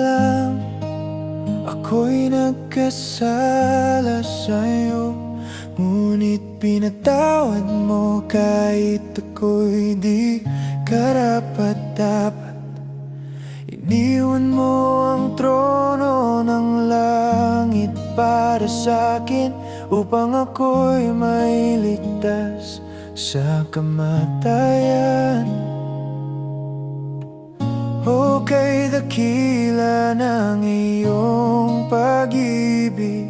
lang ako'y nagkasala sa'yo, ngunit pinatawad mo kahit ako'y di karapat-dapat. Iniwan mo ang trono ng langit para sa'kin, upang ako'y mailigtas sa kamatayan. O kay dakila ng iyong pag-ibig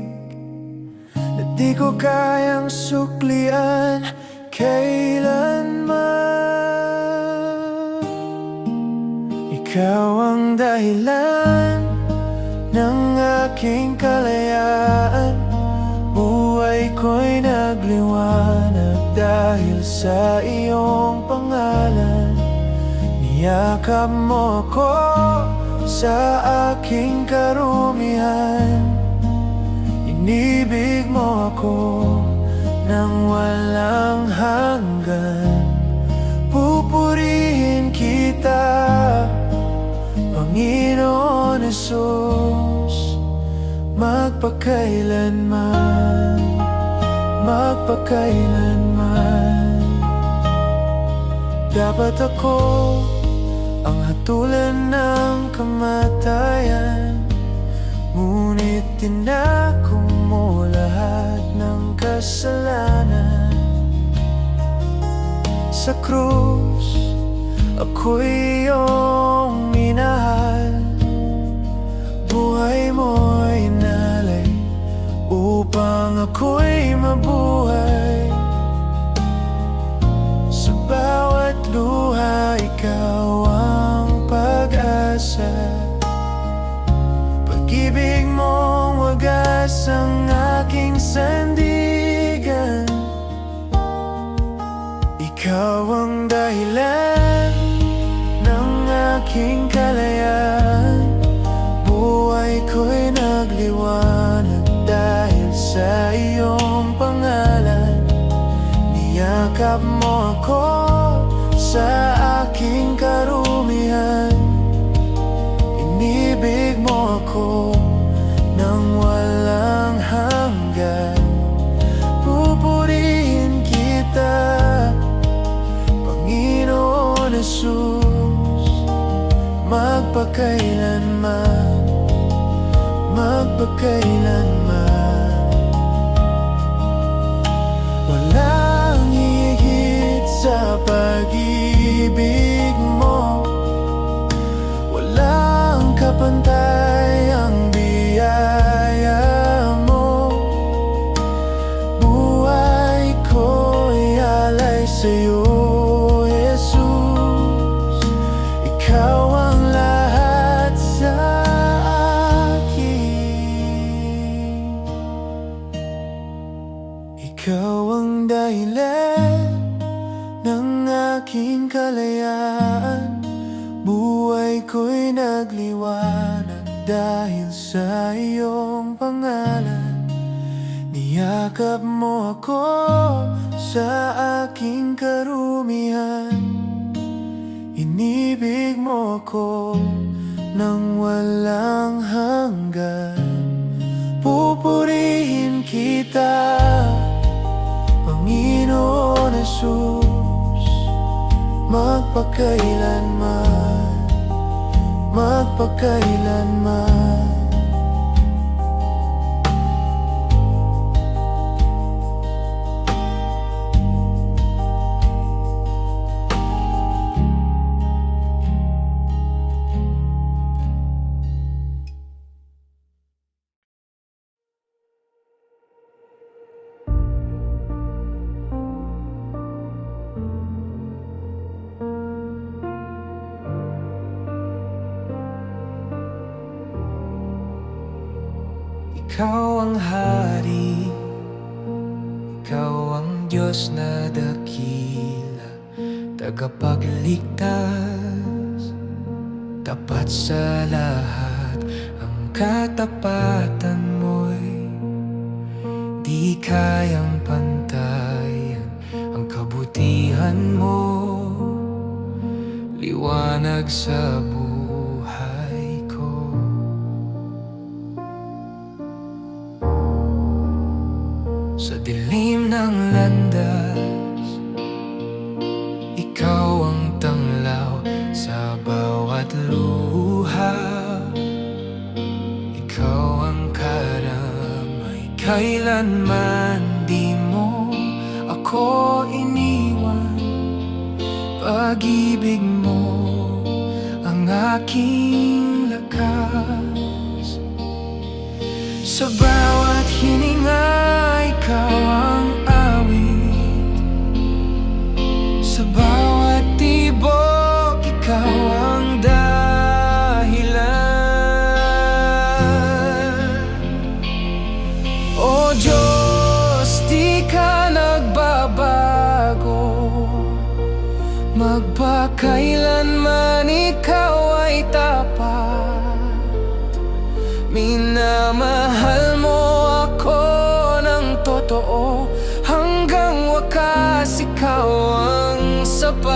na di ko kayang suklian kailanman. Ikaw ang dahilan ng aking kalayaan, buhay ko'y nagliwanag dahil sa iyong pangalan. Niyakap mo ako sa aking karumihan, inibig mo ako nang walang hanggan. Pupurihin kita, Panginoon Jesus, magpakailanman, magpakailanman. Dapat ako ang hatulan ng kamatayan, ngunit tinako mo lahat ng kasalanan. Sa krus, ako'y iyong minahal, buhay mo'y inalay upang ako'y mabuhay. Sa bawat luha, ikaw ang pag-asa, pag-ibig mong wagas ang aking sandigan. Ikaw ang dahilan ng aking kalayaan, buhay ko'y nagliwanag dahil sa iyong pangalan. Niyakap mo ako sa aking karumihan, inibig mo ako nang walang hanggan. Pupurihin kita, Panginoon Jesus, magpakailanman, magpakailanman. Walang higit sa pag-ibig mo, walang kapantay ang biyaya mo. Buhay ko'y alay sa'yo, Jesus, ikaw ang lahat sa akin. Ikaw ang dahilan ng aking kalayaan, buhay ko'y nagliwanag dahil sa iyong pangalan. Niyakap mo ako sa aking karumihan, inibig mo ako nang walang hanggan. Pupurihin kita, Panginoon Jesus, magpakailanman, magpakailanman. Ikaw ang hari, ikaw ang Diyos na dakila, tagapagligtas, tapat sa lahat. Ang katapatan mo'y di kayang pantayan. Ang kabutihan mo, liwanag sa buhay ko. Sa dilim ng landas, ikaw ang tanglaw sa bawat luha. Ikaw ang karamay, kailanman di mo ako iniwan. Pag-ibig mo ang aking lakas. Sa bawat hininga, ikaw ang awit. Sa bawat tibok, ikaw ang dahilan. O Diyos, di ka nagbabago. Magpakailanman ikaw ay tapat. Minamahal mo ako ng totoo. Hanggang wakas ikaw ang sapat.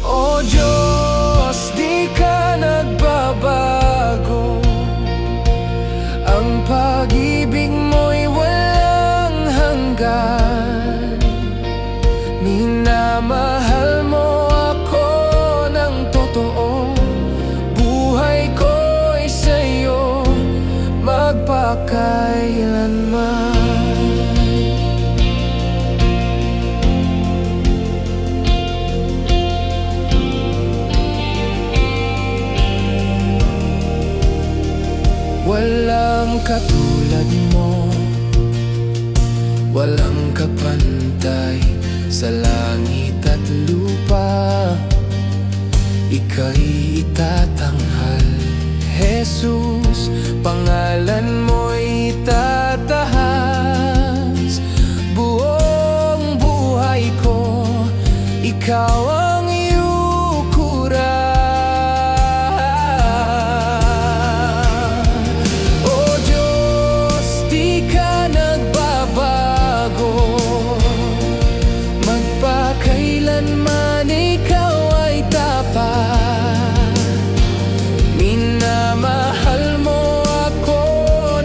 O Diyos, di ka nagbabago. Ang pag-ibig mo'y walang hanggan. Minamahal mo ako ng totoo. Buhay ko'y sa'yo magpakailanman. Walang katulad mo, walang kapantay sa langit at lupa. Ika'y itatanghal, Jesus, pangalan mo'y itatahas. Buong buhay ko, ikaw ang yukuran. O Diyos, di ka nagbabago. Magpakailanman ikaw ay tapat. Minamahal mo ako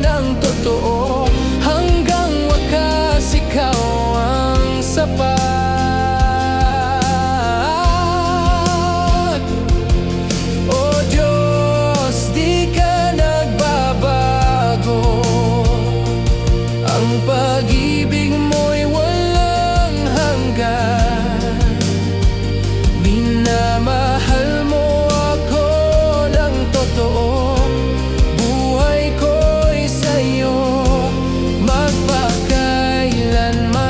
ng totoo. Hanggang wakas ikaw ang sapat. O Diyos, di ka nagbabago. Ang pag-ibig mo'y walang hanggan. Minamahal mo ako ng totoo. Buhay ko'y sa'yo magpakailanman.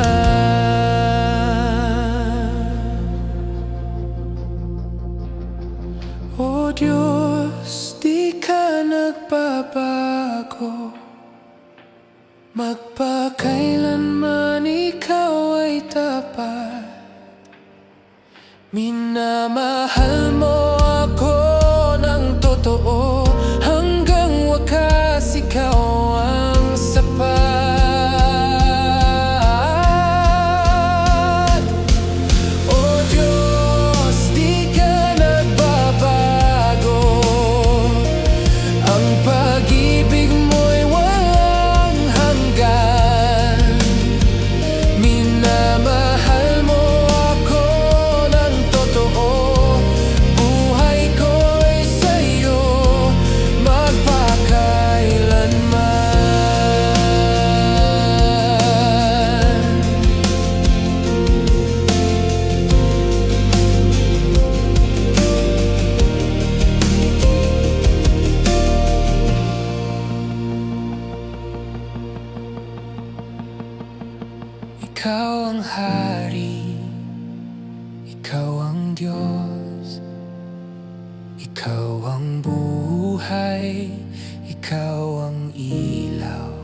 O Diyos, di ka nagbabago. Magpakailanman ikaw ay tapat. Minamahal mo ako ng totoo. Hanggang wakas ikaw ang sapat. O Diyos, di ka nagbabago. Ang pag-ibig mo'y walang hanggan. Minamahal mo ako ng totoo. Buhay ko'y sa'yo magpakailanman. Ikaw ang hari, ikaw ang Diyos. Ikaw ang buhay, ikaw ang ilaw.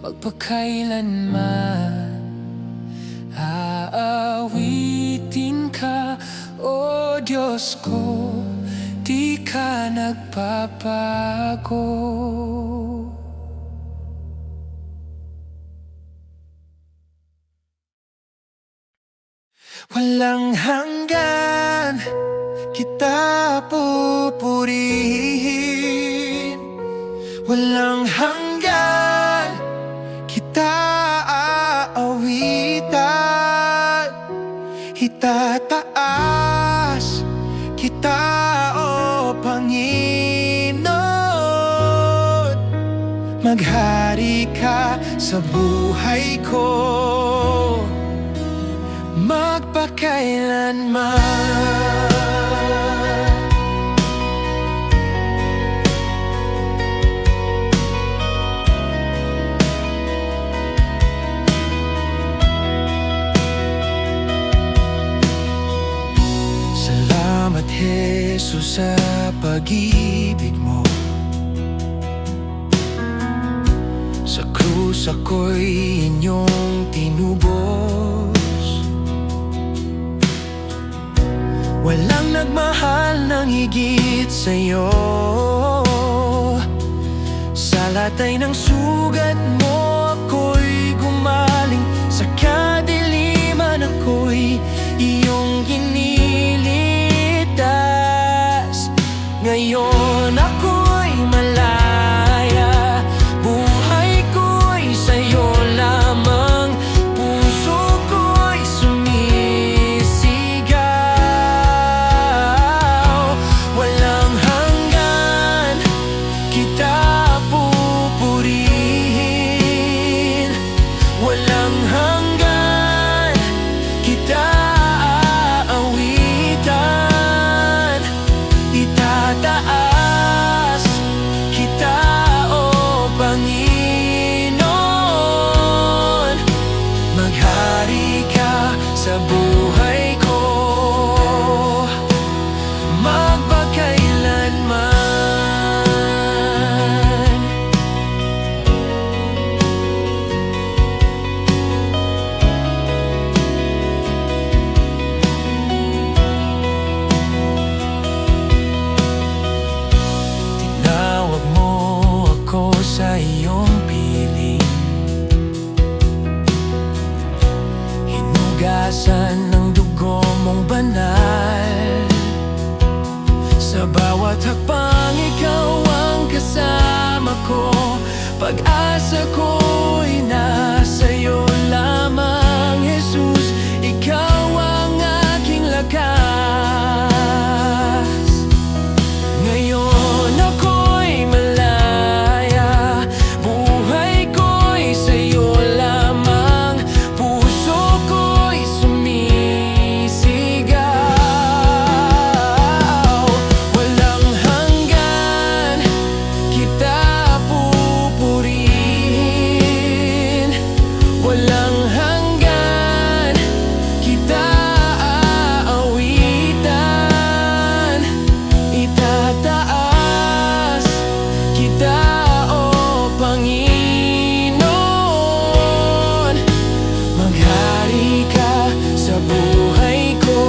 Magpakailanman aawitin ka, o Diyos ko. Di ka nagbabago. Walang hanggan kita pupurihin. Walang hanggan kita aawitan, itataas kita, o Panginoon. Maghari ka sa buhay ko, magpakailanman. Salamat, Jesus, sa pag-ibig mo. Sa krus ako'y inyong tinubos. Walang nagmahal ng higit sa'yo. Sa latay ng sugat mo ako'y gumaling. Sa kadiliman ako'y iyong ginilitas. Ngayon ako'y malaya, buhay ko'y sa'yo lamang. Puso ko'y sumisigaw. Walang hanggan kita pupurihin. Walang hanggan kita aawitan, itataas kita, o Panginoon. Maghari ka sa buhay ko, magpakailanman. Tinawag mo ako sa iyong piling, hinugasan ng dugo mong banal. Sa bawat hakbang ikaw ang kasama ko. Pag-asa ko'y nasa'yo lamang, Jesus. Ikaw ang aking lakas. Ngayon ako'y malaya, buhay ko'y sa'yo lamang. Puso ko'y sumisigaw. Walang hanggan kita pupurihin. Walang hanggan kita aawitan, itataas kita, o Panginoon. Maghari ka sa buhay ko,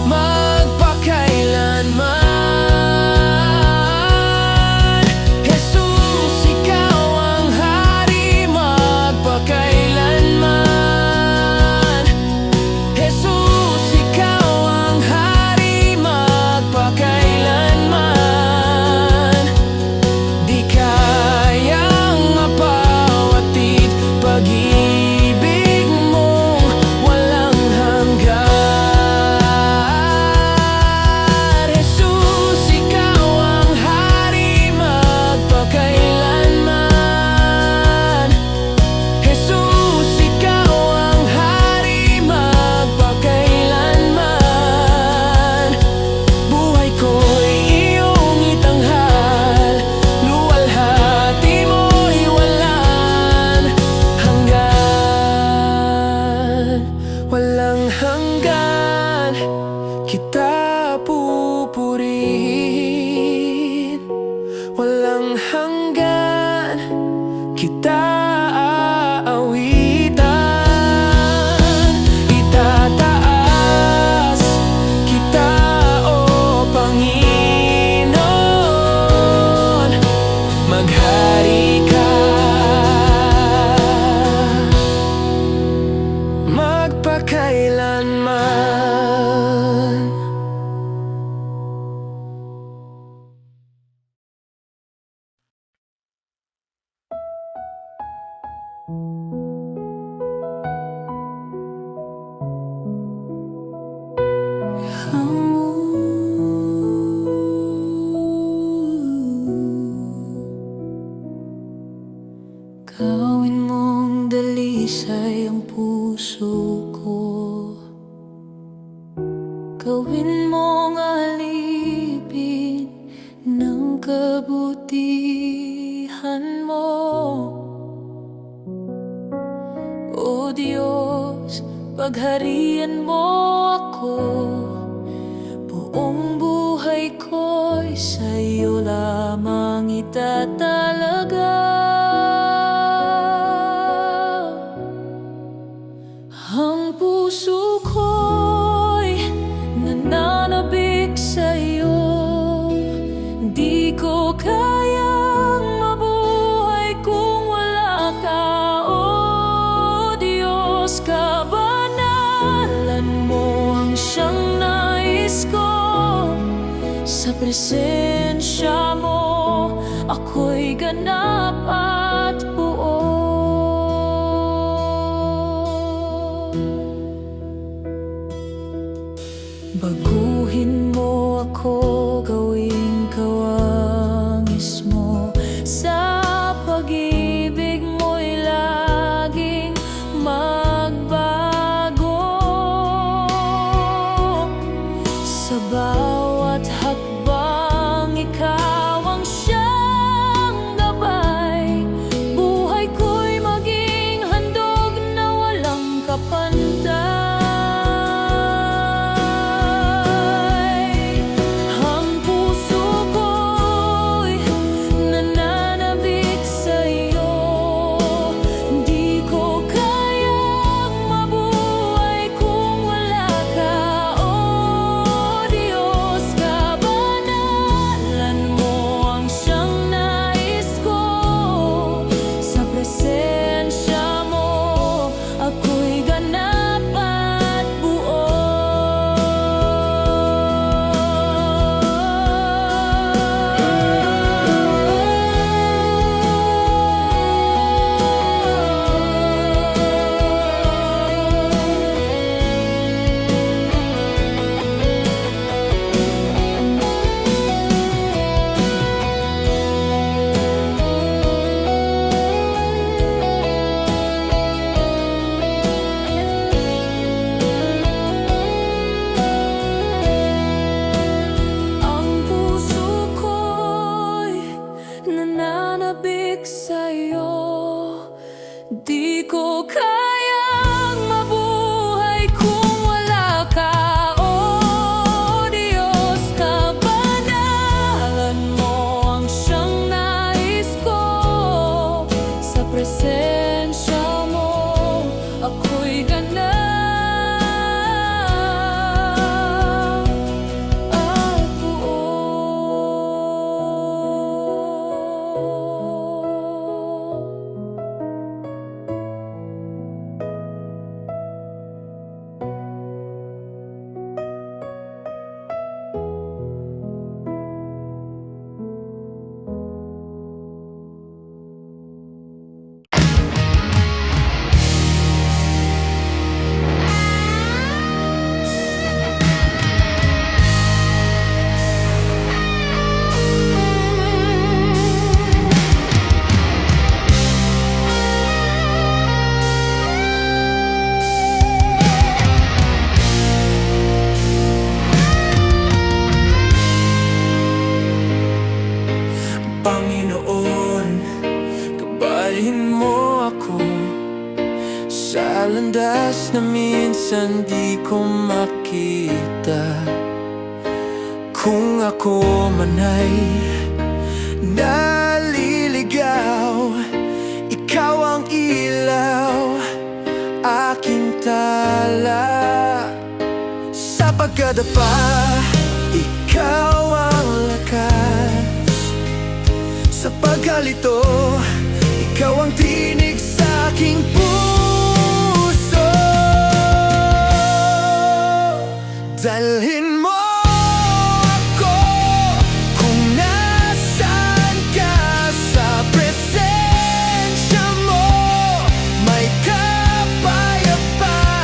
magpakailanman. Jesus, ikaw ang hari, magpakailanman. Jesus, ikaw ang hari, magpakailanman. Di kayang mapawatid pag-ibig mong walang hanggan. Jesus, ikaw ang hari, magpakailanman. Jesus, ikaw ang hari, magpakailanman. Buhay ko'y iyong itanghal, luwalhati mo'y walang hanggan. Walang hanggan kita pupurihin. Walang hanggan kita aawitan, itataas kita, o Panginoon. Maghari ka, magpakailanman. Gawin mong alipin ng kabutihan mo, O Diyos, pagharian mo ako. Buong buhay ko'y sa'yo lamang itatalaga. Ang puso ko'y nananabik sa'yo. Di ko kayang mabuhay kung wala ka, O Diyos. Kabanalan mo ang siyang nais ko. Sa presensya mo, ako'y ganap at buo. Baguhin mo ako, gawing kawangis mo. Sa pag-ibig mo'y laging magbago. Sa bawat hakbang, ikaw ang siyang gabay. Buhay ko'y maging handog na walang kapantay. Nananabik sa'yo. Di ko kayang mabuhay kung wala ka, O Diyos. Kabanalan mo ang siyang nais ko. Sa presensya mo, ako'y ganap at buo. Panginoon, kabalhin mo ako sa landas na minsan di ko makita. Kung ako man ay naliligaw, ikaw ang ilaw, aking tala. Sa pagkadapa, ikaw ang lakas. Sa pagkalito, ikaw ang tinig sa aking puso. Dalhin mo ako kung nasaan ka. Sa presensya mo, may kapayapaan.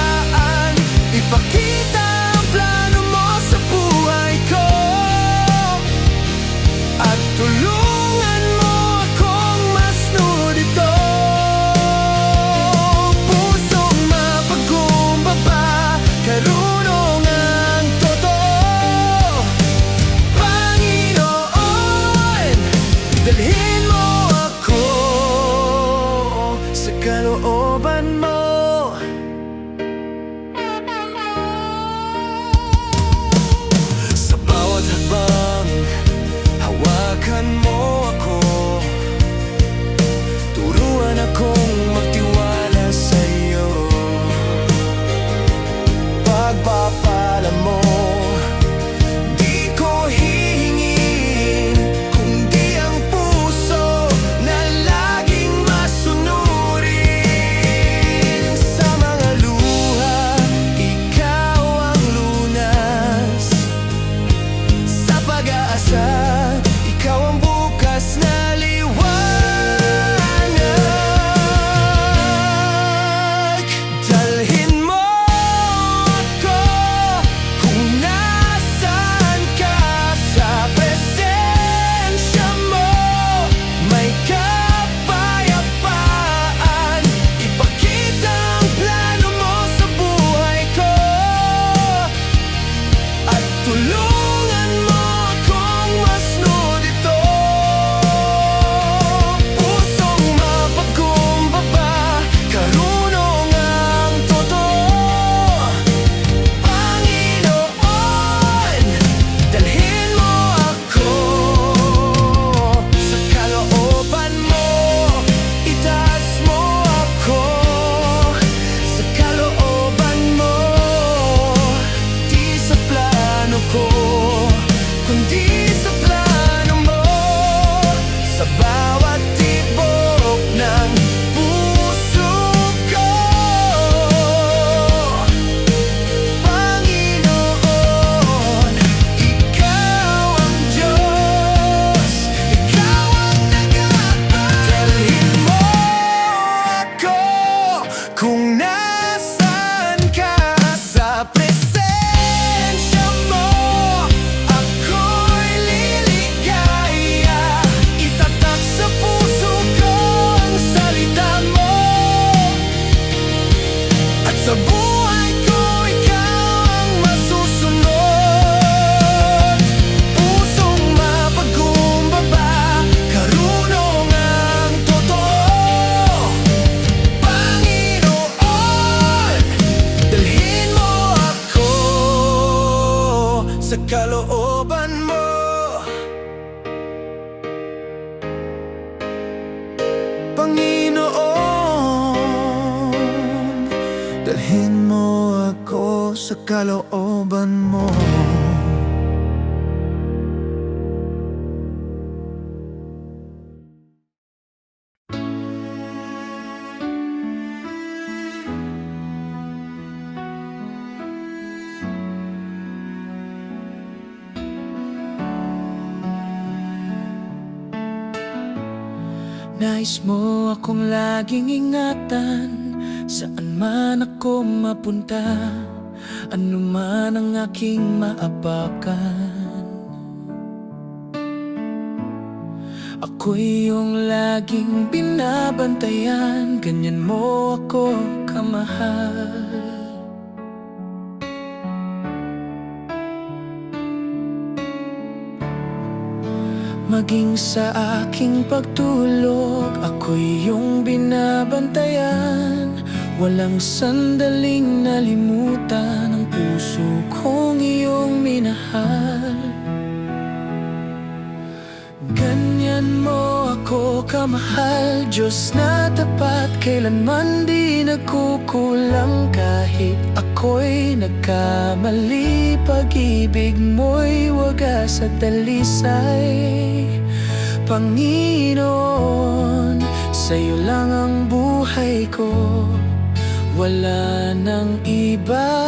Ipakita ang plano mo sa buhay ko at tulungan mo akong masnod ito. Pusong mapagumbaba, karunungang totoo. Tulungan mo akong masnod ito. Pusong mapagkumbaba, karunungang totoo. Panginoon, dalhin mo ako sa kalooban mo. Itaas mo ako sa kalooban mo. Di sa plano ko, kundi sa plano mo. Sa bawat tibok ng puso ko, Panginoon, Ikaw ang Diyos, Ikaw ang nag-aabang. Dalhin mo ako kung nasaan ka sa presensya mo. Ako'y liligaya, itatak sa puso ko ang salita mo. At sa buhay ko, ikaw ang masusunod. Pusong mapagkumbaba, karunungang totoo. Panginoon, dalhin mo ako sa kalooban mo. Panginoon, dalhin mo ako sa kalooban mo. Nais mo akong laging ingatan, saan man ako mapunta, ano man ang aking maapakan. Ako'y iyong laging binabantayan, ganyan mo ako kamahal. Maging sa aking pagtulog, ako'y iyong binabantayan. Walang sandaling nalimutan ang puso kong iyong minahal. Ganyan mo ako kamahal, Diyos na tapat, kailanman di nagkukulang. Kahit ako'y nagkamali, pag-ibig mo'y wagas at dalisay. Panginoon, sa'yo lang ang buhay ko, wala nang iba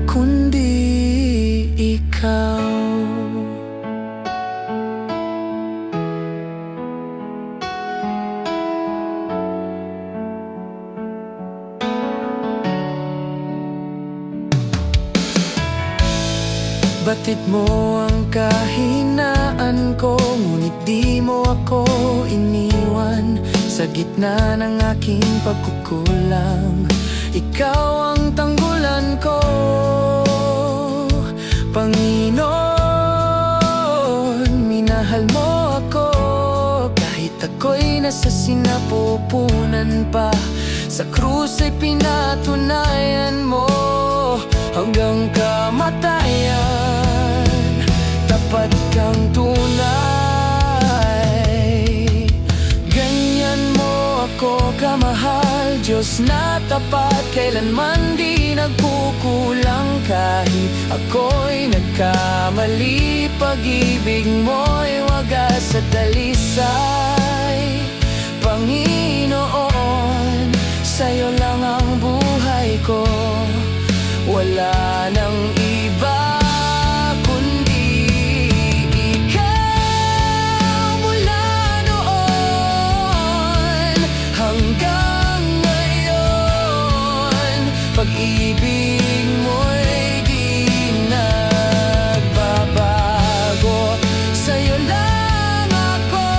kundi ikaw. Batid mo ang kahinaan ko, ngunit di mo ako iniwan. Sa gitna ng aking pagkukulang, ikaw ang tanggulan ko. Panginoon, minahal mo ako, kahit ako'y nasa sinapupunan pa. Sa krus ay pinatunayan mo hanggang kamatayan. Tapat kang tunay, ganyan mo ako kamahal. Diyos na tapat, kailanman di nagkukulang. Kahit ako'y nagkamali, pag-ibig mo'y wagas at dalisay. Panginoon, sa'yo lang ang buhay ko, wala nang iba kundi ikaw. Mula noon hanggang ngayon, pag-ibig mo'y di nagbabago. Sa'yo lang ako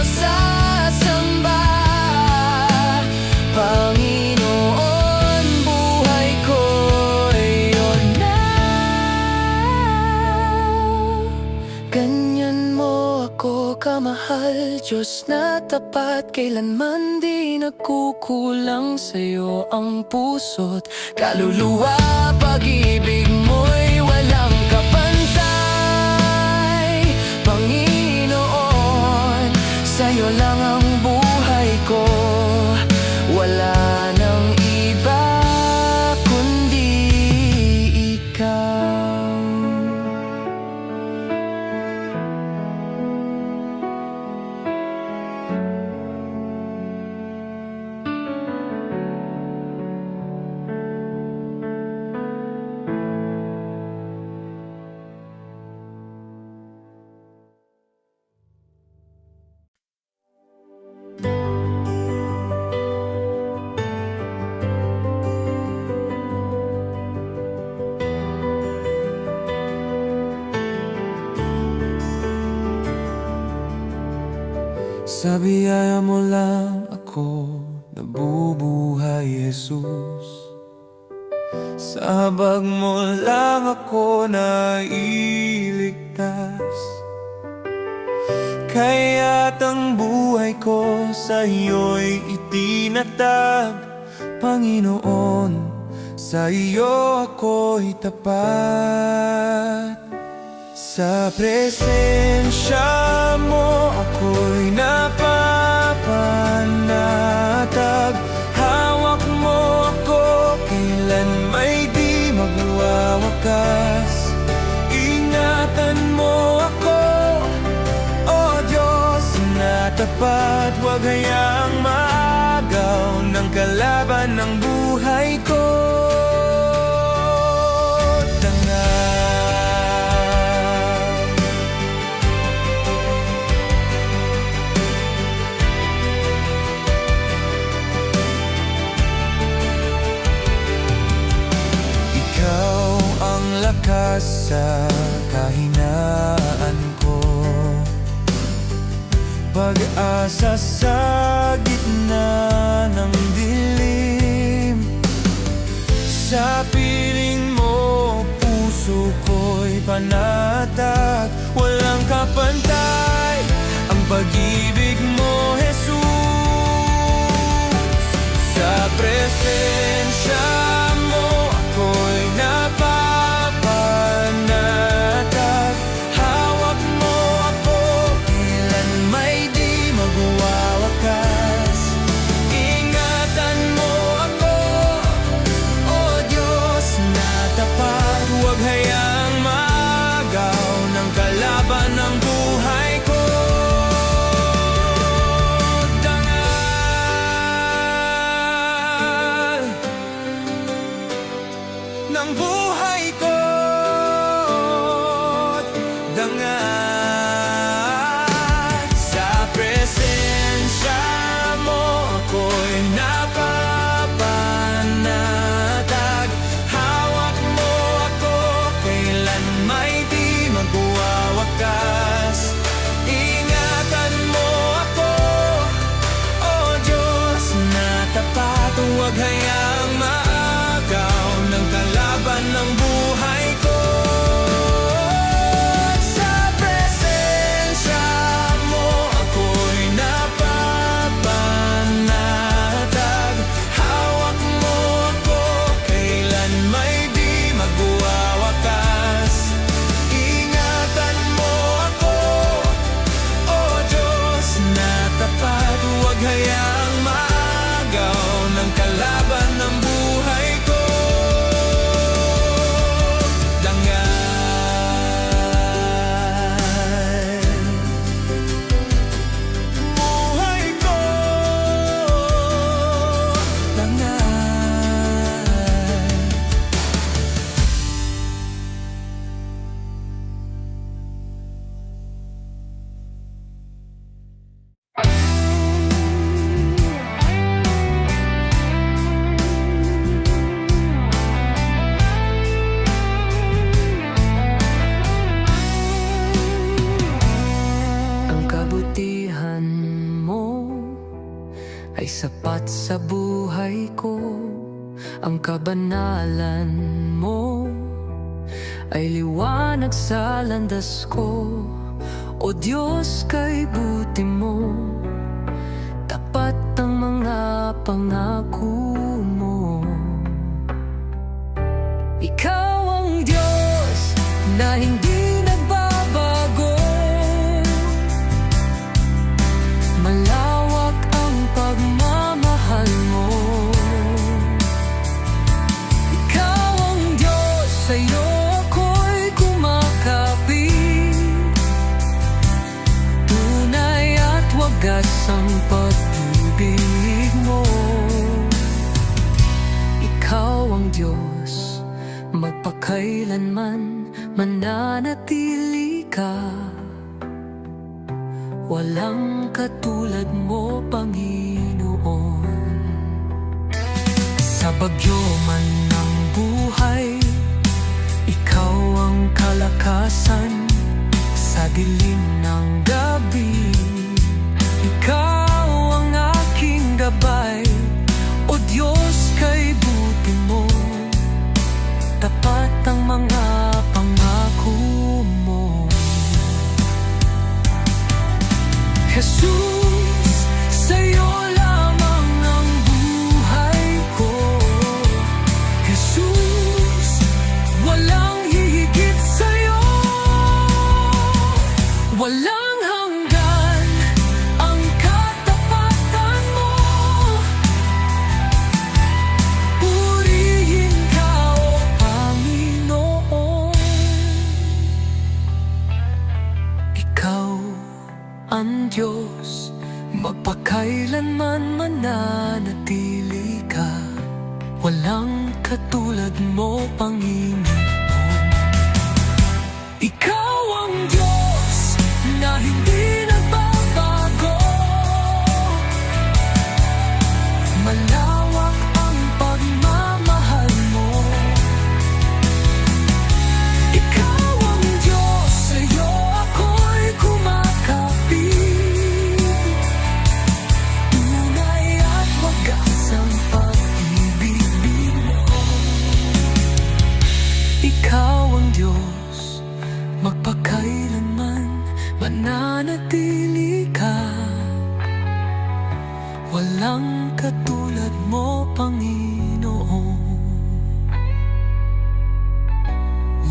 sasamba, Panginoon. Buhay ko'y pagmamahal, Diyos na tapat, kailanman di nagkukulang sa'yo ang puso't kaluluwa. Pag-ibig mo'y walang kapantay, Panginoon, sa'yo lang ang buhay ko. Wala nang iba kundi ikaw. Sa biyaya mo lang ako nabubuhay, Jesus. Sa habag mo lang ako nailigtas. Kaya't ang buhay ko sa iyo'y itinatag, Panginoon, sa iyo ako'y tapat. Sa presensya mo ako'y napapanatag. Hawak mo ako, kailan may di magwawakas. Ingatan mo ako, O Diyos na tapat. Huwag hayaang maagaw ng kalaban ng buhay ko. Sa kahinaan ko, pag-asa sa gitna ng dilim. Sa piling mo, puso ko'y panatag. Walang kapantay ang pag-ibig mo, Jesus. Sa presensya mo ako'y napapanatag. Hawak mo ako, kailan may di magwawakas. Ingatan mo ako, O Diyos na tapat. Huwag hayaang maagaw ng kalaban ng buhay ko. Dangal ng buhay ko, dangal. Sa presensya mo ako'y napapanatag. Hawak mo ako, kailan may di magwawakas. Ingatan mo ako, O Diyos na tapat. Huwag hayaang maagaw ng kalaban ng buhay ko. Sa presensya mo ako'y napapanatag. Hawak mo ako, kailan may di magwawakas. Ingatan mo ako, O Diyos na tapat. Huwag hayaang maagaw ng kalaban ng buhay ko. Dangal buhay ko, dangal. Ang kabutihan mo ay sapat sa buhay ko. Ang kabanalan mo ay liwanag sa landas ko. O Diyos, kay buti mo, tapat ang mga pangako mo. Ikaw ang Diyos na hindi nagbabago, malawak ang pagmamahal mo. Ikaw ang Diyos, sa'yo ako'y kumakapit, tunay at wagas ang pag-ibig mo. Ikaw ang Diyos, magpakailanman mananatili ka. Walang katulad mo, Panginoon. Sa bagyo man ng buhay, ikaw ang kalakasan. Sa dilim ng gabi, ikaw ang aking gabay. O Diyos, kay buti mo, tapat ang mga pangako mo. Jesus, sa'yo lamang ang buhay ko. Jesus, walang hihigit sa'yo. Walang hanggan ang katapatan mo. Purihin ka, O Panginoon. Ikaw ang Diyos, magpakailanman mananatili ka. Walang katulad mo, Panginoon. Ikaw ang Diyos na hindi nagbabago, malawak ang pagmamahal mo. Ikaw ang Diyos, sa'yo ako'y kumakapit, tunay at wagas ang pag-ibig mo. Ikaw ang Diyos, magpakailanman mananatili ka. Walang katulad mo, Panginoon.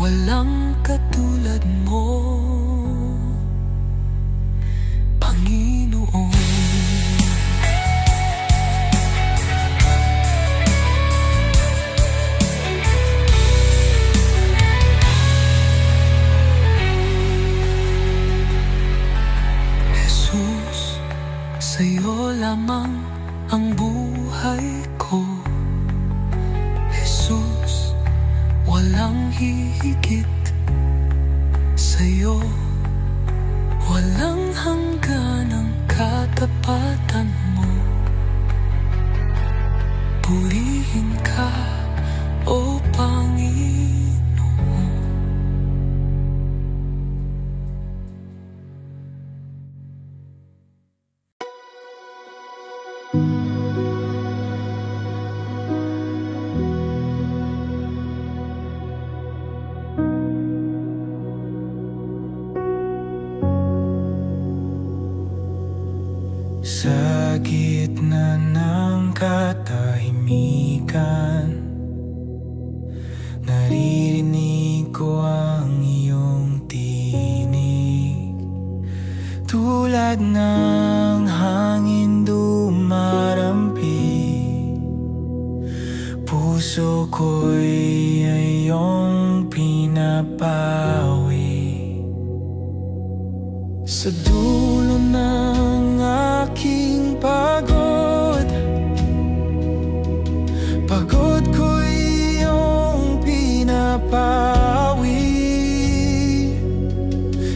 Walang katulad mo, Panginoon. Jesus, sa'yo lamang ang buhay ko. Jesus, walang hihigit sa'yo. Walang hanggan ang katapatan mo. Purihin ka, O Panginoon. Sa gitna ng katahimikan, naririnig ko ang iyong tinig. Tulad ng hangin dumarampi, puso ko'y iyong pinapawi. Sa dulo ng aking pagod, pagod ko'y iyong pinapawi.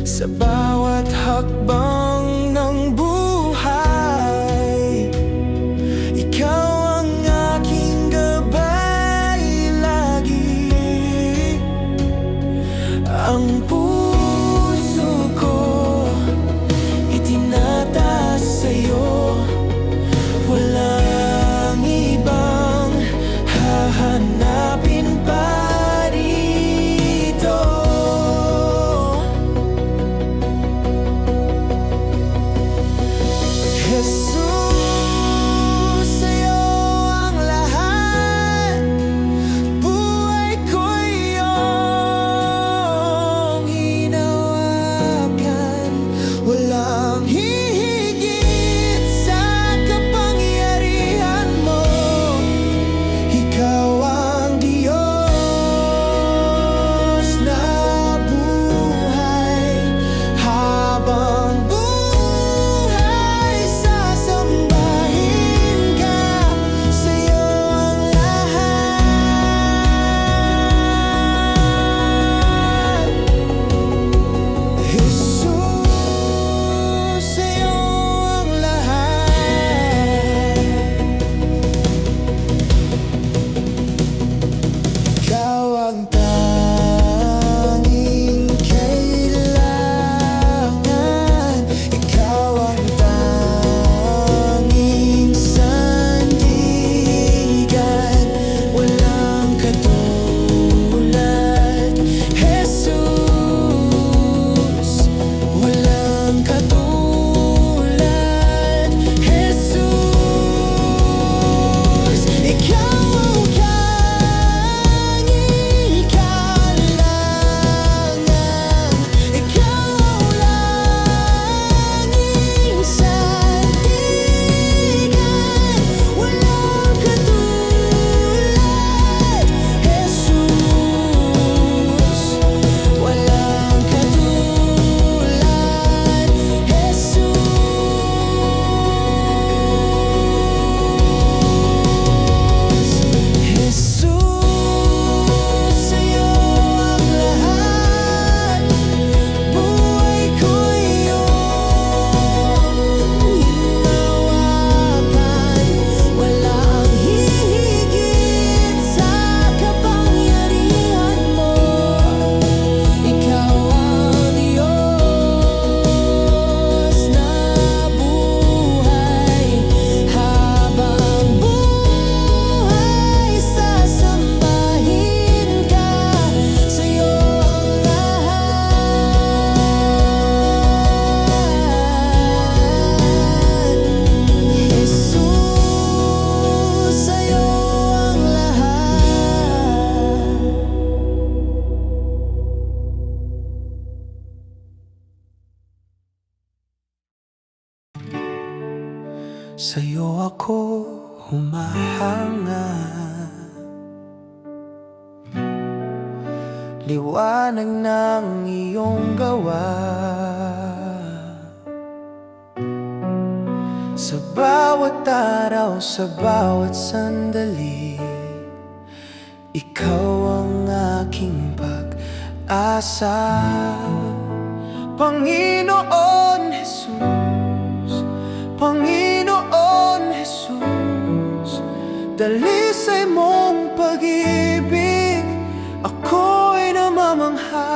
Sa bawat hakbang ng buhay, ikaw ang aking gabay lagi. Ang puso ko itinataas sa'yo, walang ibang hahanapin pa rito. sa'yo ako humahanga. Liwanag ng iyong gawa, sa bawat araw, sa bawat sandali, ikaw ang aking pag-asa. Panginoon Jesus, Panginoon Jesus, dalisay mong pag-ibig, ako'y namamangha.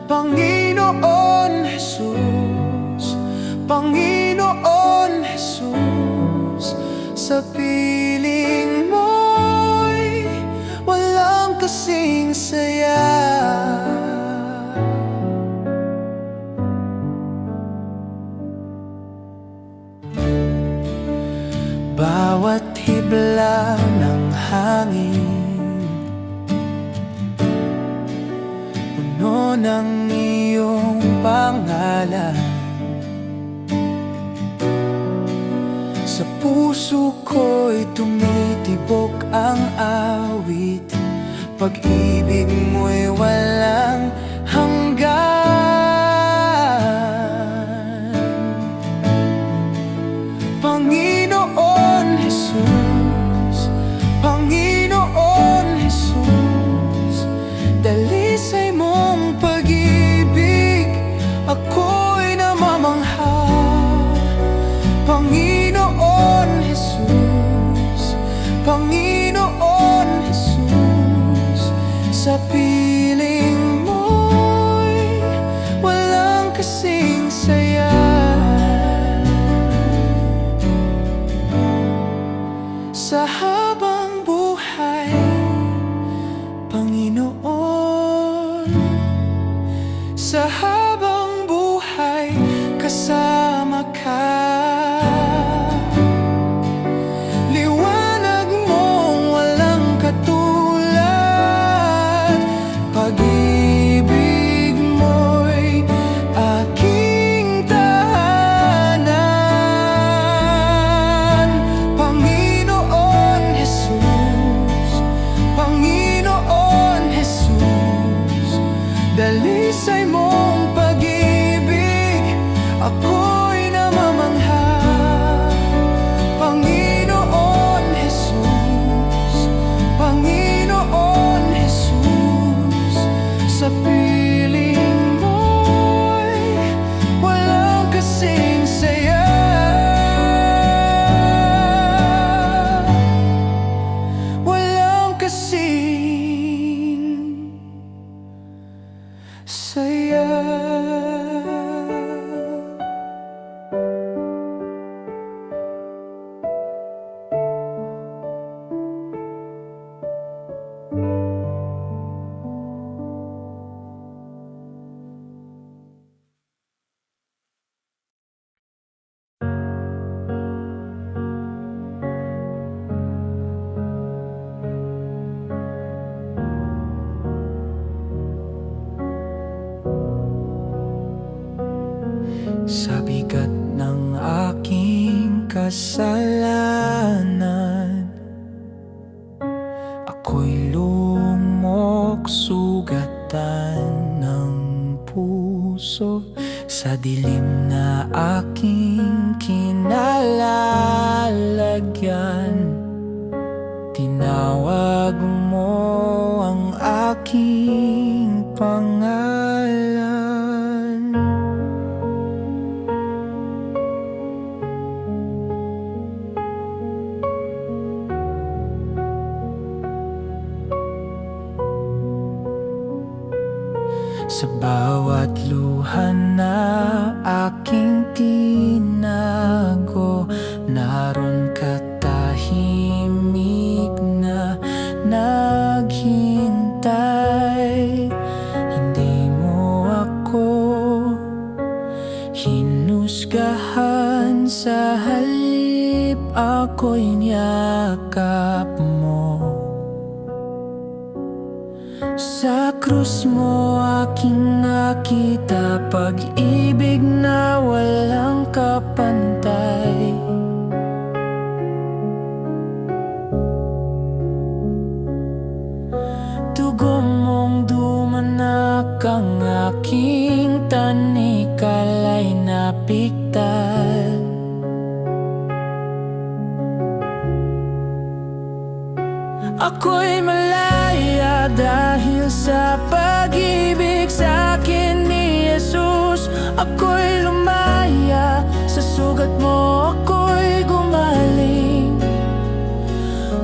Panginoon Jesus, Panginoon Jesus, sa piling mo'y walang kasing saya. Bawat hibla ng hangin, puno ng iyong pangalan. Sa puso ko'y tumitibok ang awit, pag-ibig mo'y walang hanggan. Panginoon Jesus, Panginoon Jesus, dalisay mong pag-ibig, ako'y namamangha. Panginoon Jesus, Panginoon Jesus, sa piling mo'y walang kasing saya. Sa habang buhay, Panginoon, sa habang buhay, kasama ka. Liwanag mong walang katulad, pag-ibig mo'y aking tahanan. Panginoon Jesus, Panginoon Jesus, dalisay mong pag-ibig, ako'y namamangha. Panginoon Jesus, Panginoon Jesus, sa piling mo'y walang kasing saya. Walang kasing saya. Sa bigat ng aking kasalanan, ako'y lumok, sugatan ng puso. Sa dilim na aking kinalalagyan, tinawag mo ang aking pangalan. Sa bawat luha na aking tinago, naroon ka tahimik na naghintay. Hindi mo ako hinusgahan, sa halip ako'y niyakap mo. Sa krus krus mo aking nakita, pag-ibig na walang kapantay. Dugo mong dumanak ang aking tanikal ay napiktal. Ako'y malaya dahil sa pag-ibig sa akin ni Jesus. Ako'y lumaya sa sugat mo, ako'y gumaling.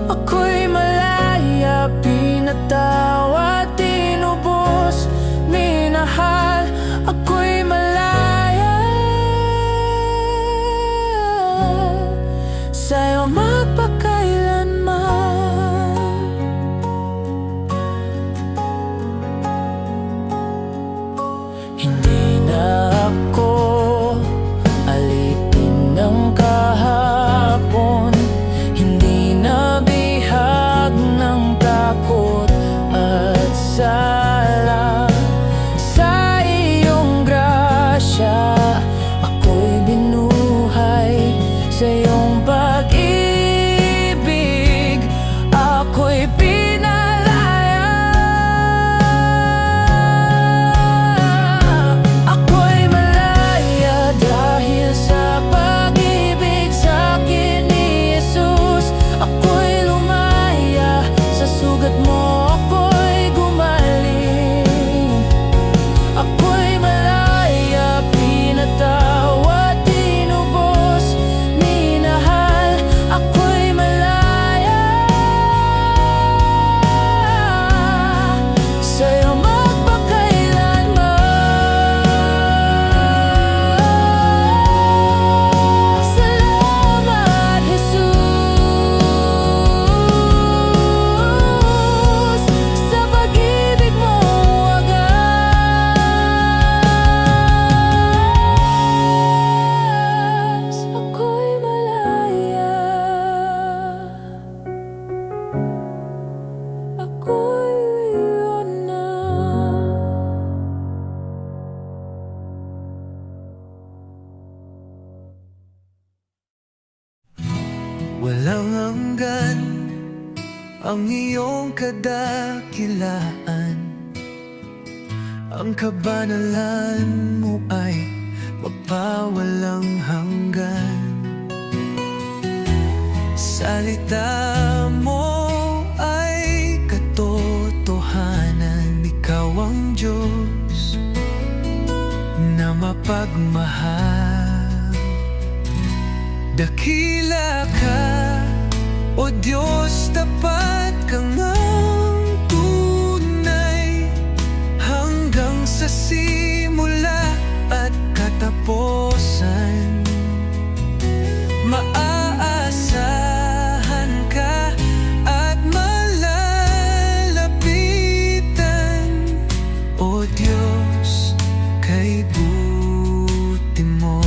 Ako'y malaya, pinatawad, tinubos, minahal. Ako'y malaya, sa'yo magpakailanman. Hindi na ako alipin ng kahapon, hindi na bihag ng takot at sala. Sa iyong grasya, ako'y binuhay sa iyong pag-ibig, ako'y pinalaya. Ako'y malaya dahil sa pag-ibig sa akin ni Jesus. Ako'y lumaya sa sugat mo, ako'y gumaling. Ako'y malaya, pinatawad, tinubos, minahal. Ako'y malaya, sa'yo magpakailanman. Salamat, Jesus, sa pag-ibig mo wagas. Ako'y malaya, ako'y iyon na. Walang hanggan ang iyong kadakilaan, ang kabanalan mo ay magpawalang hanggan. Salita mo ay katotohanan, ikaw ang Diyos na mapagmahal. Dakila ka, O Diyos, tapat ka ngang tunay, hanggang sa simula at katapusan. Maaasahan ka at malalapitan, O Diyos, kay buti mo.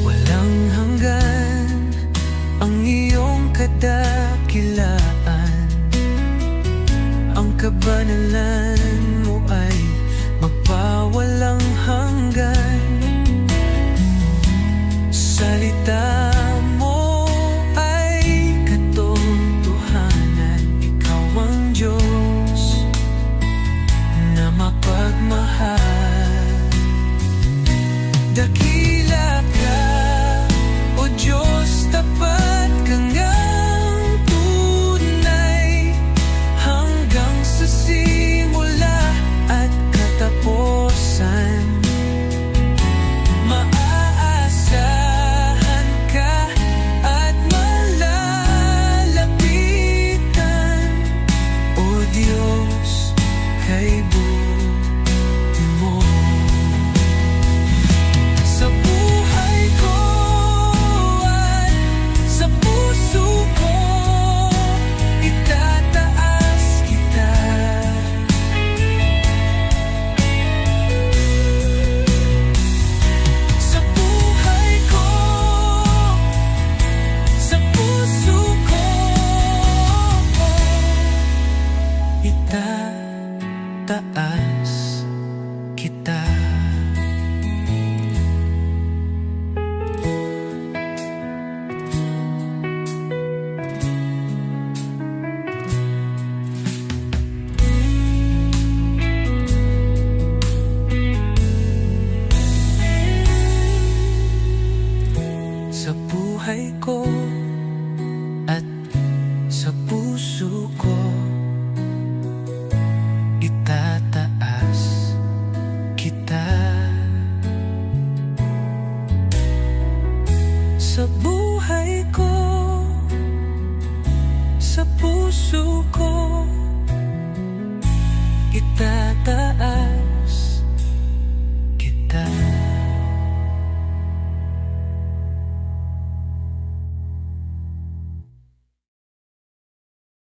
Walang hanggan ang buhay ko.